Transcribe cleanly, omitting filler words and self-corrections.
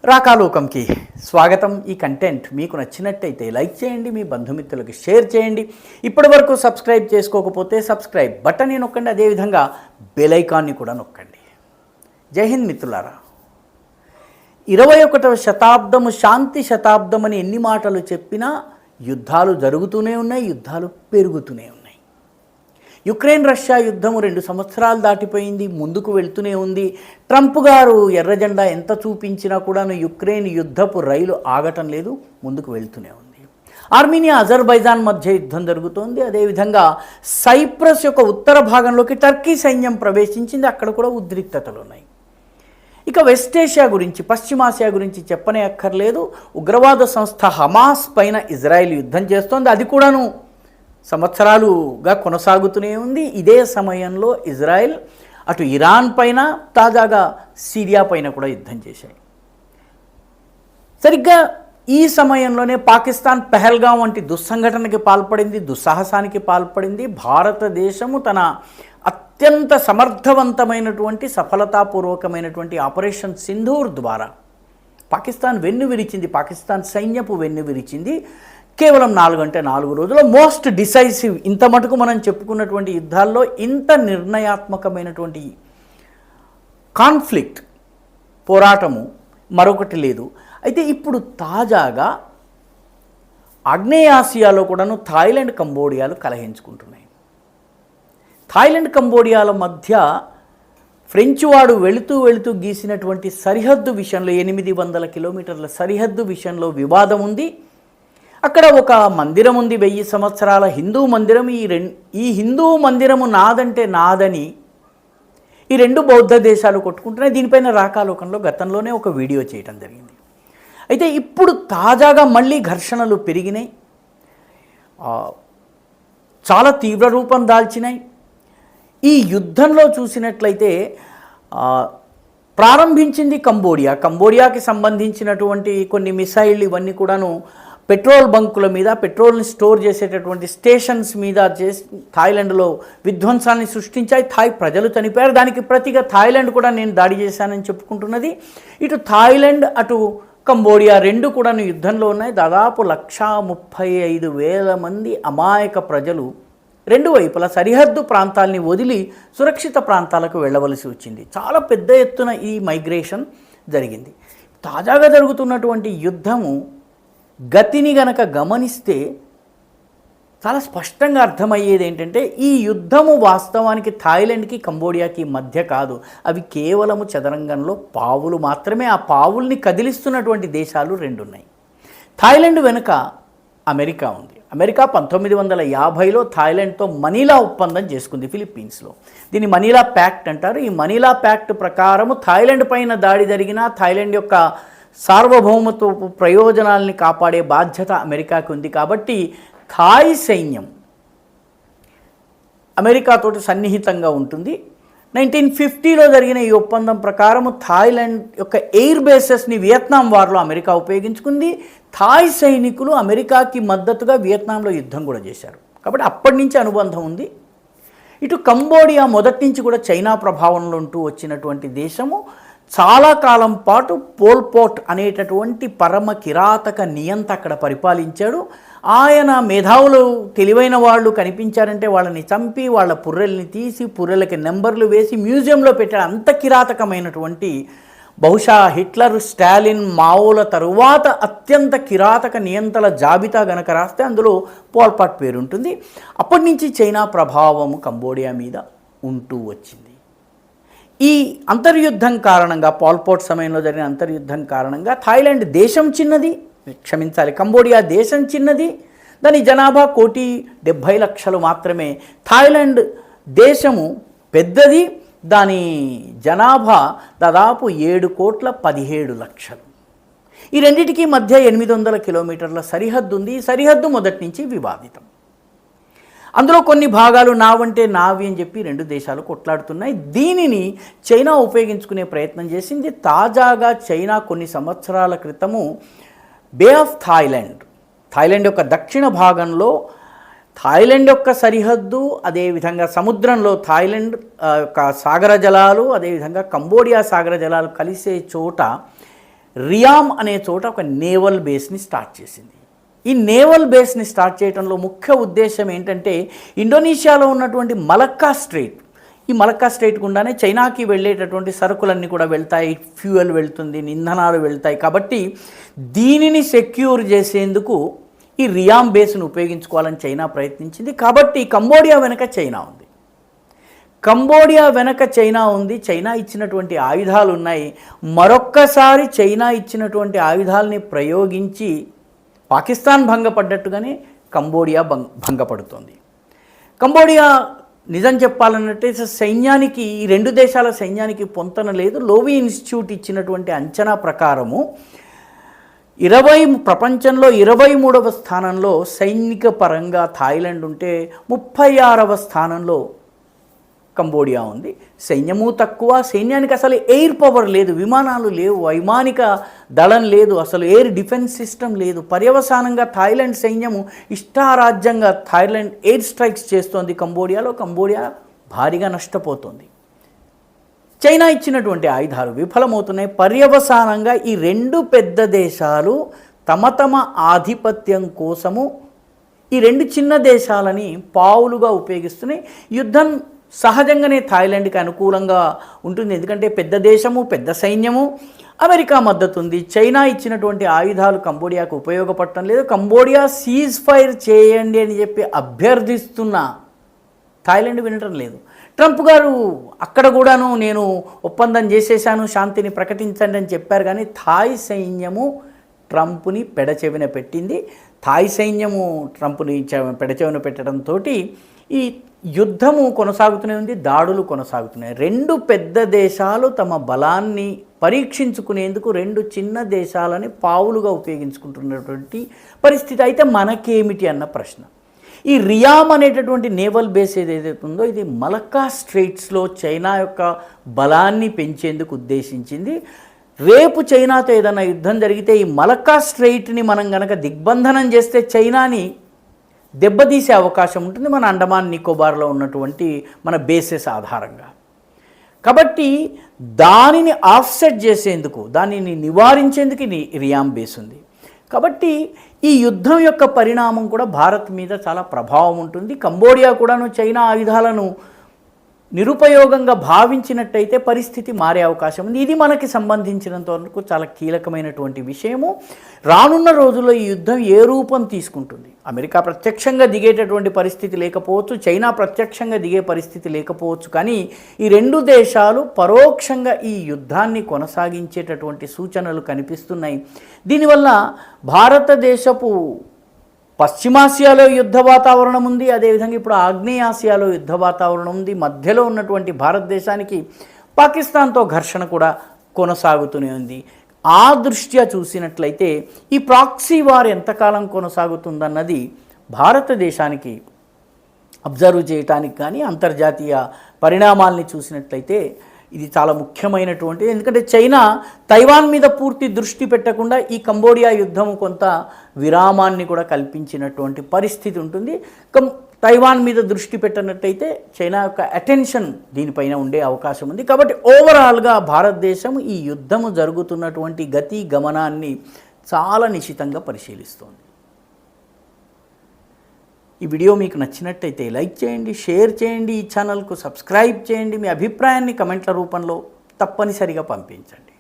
రాకాలోకంకి స్వాగతం. ఈ కంటెంట్ మీకు నచ్చినట్టయితే లైక్ చేయండి, మీ బంధుమిత్రులకి షేర్ చేయండి. ఇప్పటి వరకు సబ్స్క్రైబ్ చేసుకోకపోతే సబ్స్క్రైబ్ బటన్ని నొక్కండి, అదేవిధంగా బెల్ ఐకాన్ని కూడా నొక్కండి. జై హింద్ మిత్రులారా. 21వ శతాబ్దము శాంతి శతాబ్దం అని ఎన్ని మాటలు చెప్పినా యుద్ధాలు జరుగుతూనే ఉన్నాయి, యుద్ధాలు పెరుగుతూనే ఉన్నాయి. యుక్రెయిన్ రష్యా యుద్ధము 2 సంవత్సరాలు దాటిపోయింది, ముందుకు వెళ్తూనే ఉంది. ట్రంప్ గారు ఎర్ర జెండా ఎంత చూపించినా కూడాను యుక్రెయిన్ యుద్ధపు రైలు ఆగటం లేదు, ముందుకు వెళ్తూనే ఉంది. ఆర్మీనియా అజర్బైజాన్ మధ్య యుద్ధం జరుగుతోంది. అదేవిధంగా సైప్రస్ యొక్క ఉత్తర భాగంలోకి టర్కీ సైన్యం ప్రవేశించింది, అక్కడ కూడా ఉద్రిక్తతలు ఉన్నాయి. ఇక వెస్ట్ ఏషియా గురించి, పశ్చిమాసియా గురించి చెప్పనే అక్కర్లేదు. ఉగ్రవాద సంస్థ హమాస్ పైన ఇజ్రాయెల్ యుద్ధం చేస్తోంది, అది కూడాను సంవత్సరాలుగా కొనసాగుతూనే ఉంది. ఇదే సమయంలో ఇజ్రాయెల్ అటు ఇరాన్ పైన, తాజాగా సిరియా పైన కూడా యుద్ధం చేశాయి. సరిగ్గా ఈ సమయంలోనే పాకిస్తాన్ పెహల్గాం వంటి దుస్సంఘటనకి పాల్పడింది, దుస్సాహసానికి పాల్పడింది. భారతదేశము తన అత్యంత సమర్థవంతమైనటువంటి సఫలతాపూర్వకమైనటువంటి ఆపరేషన్ సింధూర్ ద్వారా పాకిస్తాన్ వెన్ను విరిచింది, పాకిస్తాన్ సైన్యపు వెన్ను విరిచింది. కేవలం 4 రోజుల్లో మోస్ట్ డిసైసివ్, ఇంత మటుకు మనం చెప్పుకున్నటువంటి యుద్ధాల్లో ఇంత నిర్ణయాత్మకమైనటువంటి కాన్ఫ్లిక్ట్, పోరాటము మరొకటి లేదు. అయితే ఇప్పుడు తాజాగా ఆగ్నేయాసియాలో కూడాను థాయిలాండ్, కంబోడియాలు కలహించుకుంటున్నాయి. థాయిలాండ్, కంబోడియాల మధ్య ఫ్రెంచ్ వాడు వెళుతూ గీసినటువంటి సరిహద్దు విషయంలో 800 కిలోమీటర్ల సరిహద్దు విషయంలో వివాదం ఉంది. అక్కడ ఒక మందిరం ఉంది, 1000 సంవత్సరాల హిందూ మందిరం. ఈ హిందూ మందిరము నాదంటే నాదని ఈ 2 బౌద్ధ దేశాలు కొట్టుకుంటున్నాయి. దీనిపైన రాకాలోకంలో గతంలోనే ఒక వీడియో చేయడం జరిగింది. అయితే ఇప్పుడు తాజాగా మళ్ళీ ఘర్షణలు పెరిగినాయి, చాలా తీవ్ర రూపం దాల్చినాయి. ఈ యుద్ధంలో చూసినట్లయితే ప్రారంభించింది కంబోడియాకి సంబంధించినటువంటి కొన్ని మిసైళ్ళు ఇవన్నీ కూడాను పెట్రోల్ బంకుల మీద, పెట్రోల్ని స్టోర్ చేసేటటువంటి స్టేషన్స్ మీద చేసి థాయిలాండ్లో విధ్వంసాన్ని సృష్టించాయి. థాయ్ ప్రజలు చనిపోయారు. దానికి ప్రతిగా థాయిలాండ్ కూడా నేను దాడి చేశానని చెప్పుకుంటున్నది. ఇటు థాయిలాండ్, అటు కంబోడియా 2 కూడా యుద్ధంలో ఉన్నాయి. దాదాపు 135,000 మంది అమాయక ప్రజలు 2 వైపుల సరిహద్దు ప్రాంతాలని వదిలి సురక్షిత ప్రాంతాలకు వెళ్ళవలసి వచ్చింది. చాలా పెద్ద ఎత్తున ఈ మైగ్రేషన్ జరిగింది. తాజాగా జరుగుతున్నటువంటి యుద్ధము గతిని గనక గమనిస్తే చాలా స్పష్టంగా అర్థమయ్యేది ఏంటంటే, ఈ యుద్ధము వాస్తవానికి థాయిలాండ్కి, కంబోడియాకి మధ్య కాదు. అవి కేవలము చదరంగంలో పావులు మాత్రమే. ఆ పావుల్ని కదిలిస్తున్నటువంటి దేశాలు 2 ఉన్నాయి. థాయిలాండ్ వెనుక అమెరికా ఉంది. అమెరికా 1950లో థాయిలాండ్తో మనీలా ఒప్పందం చేసుకుంది ఫిలిప్పీన్స్లో. దీన్ని మనీలా ప్యాక్ట్ అంటారు. ఈ మనీలా ప్యాక్ట్ ప్రకారము థాయిలాండ్ పైన దాడి జరిగినా థాయిలాండ్ యొక్క సార్వభౌమత్వ ప్రయోజనాల్ని కాపాడే బాధ్యత అమెరికాకి ఉంది. కాబట్టి థాయ్ సైన్యం అమెరికాతోటి సన్నిహితంగా ఉంటుంది. 1950లో జరిగిన ఈ ఒప్పందం ప్రకారము థాయిలాండ్ యొక్క ఎయిర్ బేసెస్ని వియత్నాం వార్లో అమెరికా ఉపయోగించుకుంది. థాయ్ సైనికులు అమెరికాకి మద్దతుగా వియత్నాంలో యుద్ధం కూడా చేశారు. కాబట్టి అప్పటి నుంచి అనుబంధం ఉంది. ఇటు కంబోడియా మొదటి నుంచి కూడా చైనా ప్రభావంలో ఉంటూ వచ్చినటువంటి దేశము. చాలా కాలం పాటు పోల్ పోట్ అనేటటువంటి పరమ కిరాతక నియంత అక్కడ పరిపాలించాడు. ఆయన మేధావులు, తెలివైన వాళ్ళు కనిపించారంటే వాళ్ళని చంపి, వాళ్ళ పుర్రెల్ని తీసి, పుర్రెలకి నెంబర్లు వేసి మ్యూజియంలో పెట్టాడు. అంత కిరాతకమైనటువంటి, బహుశా హిట్లర్, స్టాలిన్, మావోల తరువాత అత్యంత కిరాతక నియంతల జాబితా గనక రాస్తే అందులో పోల్ పాట్ పేరు ఉంటుంది. అప్పటి నుంచి చైనా ప్రభావము కంబోడియా మీద ఉంటూ వచ్చింది. ఈ అంతర్యుద్ధం కారణంగా, పాల్పోట్ సమయంలో జరిగిన అంతర్యుద్ధం కారణంగా థాయిలాండ్ దేశం చిన్నది, కంబోడియా దేశం చిన్నది. దాని జనాభా 1,70,00,000 మాత్రమే. థాయిలాండ్ దేశము పెద్దది, దాని జనాభా దాదాపు 7,17,00,000. ఈ రెండింటికి మధ్య 800 కిలోమీటర్ల సరిహద్దు ఉంది. ఈ సరిహద్దు మొదటి నుంచి వివాదితం. అందులో కొన్ని భాగాలు నావంటే నావి అని చెప్పి 2 దేశాలు కొట్లాడుతున్నాయి. దీనిని చైనా ఉపయోగించుకునే ప్రయత్నం చేసింది. తాజాగా చైనా కొన్ని సంవత్సరాల క్రితము బే ఆఫ్ థాయిలాండ్ యొక్క దక్షిణ భాగంలో థాయిలాండ్ యొక్క సరిహద్దు, అదేవిధంగా సముద్రంలో థాయిలాండ్ యొక్క సాగర జలాలు, అదేవిధంగా కంబోడియా సాగర జలాలు కలిసే చోట రియామ్ అనే చోట ఒక నేవల్ బేస్ని స్టార్ట్ చేసింది. ఈ నేవల్ బేస్ని స్టార్ట్ చేయడంలో ముఖ్య ఉద్దేశం ఏంటంటే ఇండోనేషియాలో ఉన్నటువంటి మలక్కా స్ట్రైట్, ఈ మలక్కా స్ట్రైట్ గుండానే చైనాకి వెళ్ళేటటువంటి సరుకులన్నీ కూడా వెళ్తాయి, ఫ్యూయల్ వెళ్తుంది, ఇంధనాలు వెళ్తాయి. కాబట్టి దీనిని సెక్యూర్ చేసేందుకు ఈ రియామ్ బేస్ను ఉపయోగించుకోవాలని చైనా ప్రయత్నించింది. కాబట్టి కంబోడియా వెనక చైనా ఉంది, చైనా ఇచ్చినటువంటి ఆయుధాలు ఉన్నాయి. మరొక్కసారి చైనా ఇచ్చినటువంటి ఆయుధాలని ప్రయోగించి పాకిస్తాన్ భంగపడ్డట్టుగానే కంబోడియా భంగపడుతోంది. కంబోడియా నిజం చెప్పాలన్నట్టే సైన్యానికి, ఈ రెండు దేశాల సైన్యానికి పొంతన లేదు. లోవి ఇన్స్టిట్యూట్ ఇచ్చినటువంటి అంచనా ప్రకారము ప్రపంచంలో 23వ స్థానంలో సైనిక పరంగా థాయిలాండ్ ఉంటే 36వ స్థానంలో కంబోడియా ఉంది. సైన్యము తక్కువ, సైన్యానికి అసలు ఎయిర్ పవర్ లేదు, విమానాలు లేవు, వైమానిక దళం లేదు, అసలు ఎయిర్ డిఫెన్స్ సిస్టమ్ లేదు. పర్యవసానంగా థాయిలాండ్ సైన్యము ఇష్టారాజ్యంగా థాయిలాండ్ ఎయిర్ స్ట్రైక్స్ చేస్తోంది కంబోడియాలో. కంబోడియా భారీగా నష్టపోతుంది. చైనా ఇచ్చినటువంటి ఆయుధాలు విఫలమవుతున్నాయి. పర్యవసానంగా ఈ రెండు పెద్ద దేశాలు తమ ఆధిపత్యం కోసము ఈ రెండు చిన్న దేశాలని పావులుగా ఉపయోగిస్తున్నాయి. యుద్ధం సహజంగానే థాయిలాండ్కి అనుకూలంగా ఉంటుంది, ఎందుకంటే పెద్ద దేశము, పెద్ద సైన్యము, అమెరికా మద్దతు ఉంది. చైనా ఇచ్చినటువంటి ఆయుధాలు కంబోడియాకు ఉపయోగపడటం లేదు. కంబోడియా సీజ్ ఫైర్ చేయండి అని చెప్పి అభ్యర్థిస్తున్నా థాయిలాండ్ వినటం లేదు. ట్రంప్ గారు అక్కడ కూడాను నేను ఒప్పందం చేసేశాను, శాంతిని ప్రకటించండి అని చెప్పారు. కానీ థాయ్ సైన్యము ట్రంప్ని పెడచెవిన పెట్టింది. థాయ్ సైన్యము ట్రంప్ని పెడచెవిన పెట్టడంతో ఈ యుద్ధము కొనసాగుతూనే ఉంది, దాడులు కొనసాగుతున్నాయి. రెండు పెద్ద దేశాలు తమ బలాన్ని పరీక్షించుకునేందుకు రెండు చిన్న దేశాలని పావులుగా ఉపయోగించుకుంటున్నటువంటి పరిస్థితి. అయితే మనకేమిటి అన్న ప్రశ్న, ఈ రియామ్ అనేటటువంటి నేవల్ బేస్ ఏదైతే ఉందో ఇది మలక్కా స్ట్రైట్స్లో చైనా యొక్క బలాన్ని పెంచేందుకు ఉద్దేశించింది. రేపు చైనాతో ఏదైనా యుద్ధం జరిగితే ఈ మలక్కా స్ట్రైట్ని మనం కనుక దిగ్బంధనం చేస్తే చైనాని దెబ్బతీసే అవకాశం ఉంటుంది మన అండమాన్ నికోబార్లో ఉన్నటువంటి మన బేసెస్ ఆధారంగా. కాబట్టి దానిని ఆఫ్సెట్ చేసేందుకు, దానిని నివారించేందుకు రియామ్ బేస్ ఉంది. కాబట్టి ఈ యుద్ధం యొక్క పరిణామం కూడా భారత్ మీద చాలా ప్రభావం ఉంటుంది. కంబోడియా కూడాను చైనా ఆయుధాలను నిరుపయోగంగా భావించినట్టయితే పరిస్థితి మారే అవకాశం ఉంది. ఇది మనకి సంబంధించినంత వరకు చాలా కీలకమైనటువంటి విషయము. రానున్న రోజుల్లో ఈ యుద్ధం ఏ రూపం తీసుకుంటుంది, అమెరికా ప్రత్యక్షంగా దిగేటటువంటి పరిస్థితి లేకపోవచ్చు, చైనా ప్రత్యక్షంగా దిగే పరిస్థితి లేకపోవచ్చు, కానీ ఈ రెండు దేశాలు పరోక్షంగా ఈ యుద్ధాన్ని కొనసాగించేటటువంటి సూచనలు కనిపిస్తున్నాయి. దీనివల్ల భారతదేశపు పశ్చిమాసియాలో యుద్ధ వాతావరణం ఉంది, అదేవిధంగా ఇప్పుడు ఆగ్నేయాసియాలో యుద్ధ వాతావరణం ఉంది. మధ్యలో ఉన్నటువంటి భారతదేశానికి పాకిస్తాన్తో ఘర్షణ కూడా కొనసాగుతూనే ఉంది. ఆ దృష్ట్యా చూసినట్లయితే ఈ ప్రాక్సీ వార్ ఎంతకాలం కొనసాగుతుందన్నది భారతదేశానికి అబ్జర్వ్ చేయడానికి కానీ అంతర్జాతీయ పరిణామాల్ని చూసినట్లయితే ఇది చాలా ముఖ్యమైనటువంటిది. ఎందుకంటే చైనా తైవాన్ మీద పూర్తి దృష్టి పెట్టకుండా ఈ కంబోడియా యుద్ధము కొంత విరామాన్ని కూడా కల్పించినటువంటి పరిస్థితి ఉంటుంది. తైవాన్ మీద దృష్టి పెట్టినట్టయితే చైనా యొక్క అటెన్షన్ దీనిపైన ఉండే అవకాశం ఉంది. కాబట్టి ఓవరాల్గా భారతదేశం ఈ యుద్ధము జరుగుతున్నటువంటి గతి గమనాన్ని చాలా నిశితంగా పరిశీలిస్తోంది. ఈ వీడియో మీకు నచ్చినట్టయితే లైక్ చేయండి, షేర్ చేయండి, ఈ ఛానల్కు సబ్స్క్రైబ్ చేయండి. మీ అభిప్రాయాన్ని కమెంట్ల రూపంలో తప్పనిసరిగా పంపించండి.